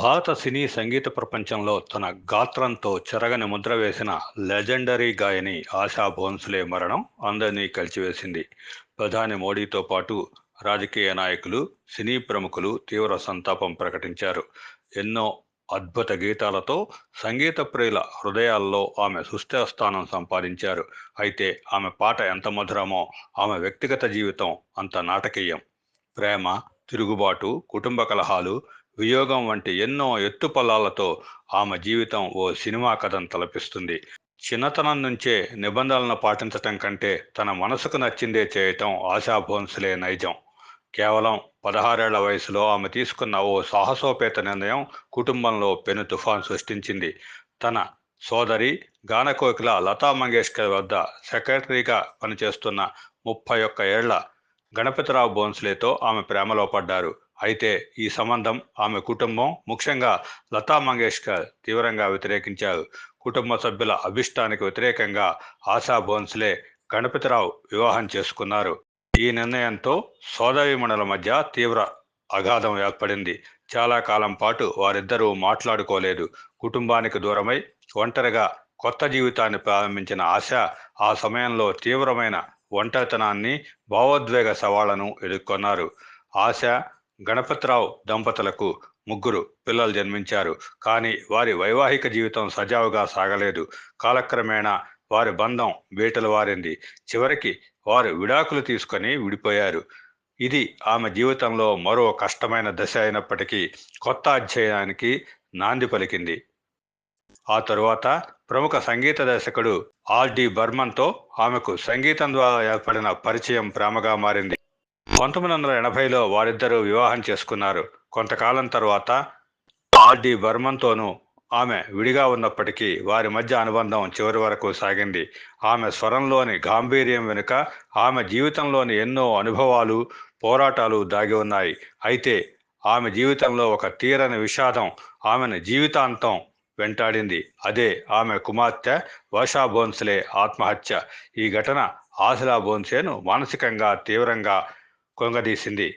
భారత సినీ సంగీత ప్రపంచంలో తన గాత్రంతో చెరగని ముద్ర వేసిన లెజెండరీ గాయని ఆశా భోంస్లే మరణం అందరినీ కలిచివేసింది. ప్రధాని మోడీతో పాటు రాజకీయ నాయకులు, సినీ ప్రముఖులు తీవ్ర సంతాపం ప్రకటించారు. ఎన్నో అద్భుత గీతాలతో సంగీత ప్రియుల హృదయాల్లో ఆమె సుస్థిర స్థానం సంపాదించారు. అయితే ఆమె పాట ఎంత మధురమో ఆమె వ్యక్తిగత జీవితం అంత నాటకీయం. ప్రేమ, తిరుగుబాటు, కుటుంబ కలహాలు, వియోగం వంటి ఎన్నో ఎత్తుపల్లాలతో ఆమె జీవితం ఓ సినిమా కథను తలపిస్తుంది. చిన్నతనం నుంచే నిబంధనలను పాటించటం కంటే తన మనసుకు నచ్చిందే చేయటం ఆశా భోంస్లే నైజం. కేవలం 16 ఏళ్ల వయసులో ఆమె తీసుకున్న ఓ సాహసోపేత నిర్ణయం కుటుంబంలో పెను తుఫాన్ సృష్టించింది. తన సోదరి గానకోకిల లతా మంగేష్కర్ వద్ద సెక్రటరీగా పనిచేస్తున్న 31 ఏళ్ల గణపతిరావు భోంస్లేతో ఆమె ప్రేమలో పడ్డారు. అయితే ఈ సంబంధం ఆమె కుటుంబం, ముఖ్యంగా లతా మంగేష్కర్ తీవ్రంగా వ్యతిరేకించారు. కుటుంబ సభ్యుల అభిష్టానికి వ్యతిరేకంగా ఆశా భోంస్లే గణపతిరావు వివాహం చేసుకున్నారు. ఈ నిర్ణయంతో సోదరీమణుల మధ్య తీవ్ర అగాధం ఏర్పడింది. చాలా కాలం పాటు వారిద్దరూ మాట్లాడుకోలేదు. కుటుంబానికి దూరమై ఒంటరిగా కొత్త జీవితాన్ని ప్రారంభించిన ఆశ ఆ సమయంలో తీవ్రమైన ఒంటరితనాన్ని, భావోద్వేగ సవాళ్లను ఎదుర్కొన్నారు. ఆశ, గణపతిరావు దంపతులకు 3 పిల్లలు జన్మించారు. కానీ వారి వైవాహిక జీవితం సజావుగా సాగలేదు. కాలక్రమేణా వారి బంధం బీటలు వారింది. చివరికి వారు విడాకులు తీసుకొని విడిపోయారు. ఇది ఆమె జీవితంలో మరో కష్టమైన దశ అయినప్పటికీ కొత్త అధ్యాయానికి నాంది పలికింది. ఆ తరువాత ప్రముఖ సంగీత దర్శకుడు ఆర్.డి. బర్మన్తో ఆమెకు సంగీతం ద్వారా ఏర్పడిన పరిచయం ప్రేమగా మారింది. 1980లో వారిద్దరూ వివాహం చేసుకున్నారు. కొంతకాలం తర్వాత ఆర్.డి. బర్మన్తోనూ ఆమె విడిగా ఉన్నప్పటికీ వారి మధ్య అనుబంధం చివరి వరకు సాగింది. ఆమె స్వరంలోని గాంభీర్యం వెనుక ఆమె జీవితంలోని ఎన్నో అనుభవాలు, పోరాటాలు దాగి ఉన్నాయి. అయితే ఆమె జీవితంలో ఒక తీరని విషాదం ఆమెను జీవితాంతం వెంటాడింది. అదే ఆమె కుమార్తె వర్షా భోంస్లే ఆత్మహత్య. ఈ ఘటన ఆశా భోంస్లేను మానసికంగా తీవ్రంగా కుంగదీసింది.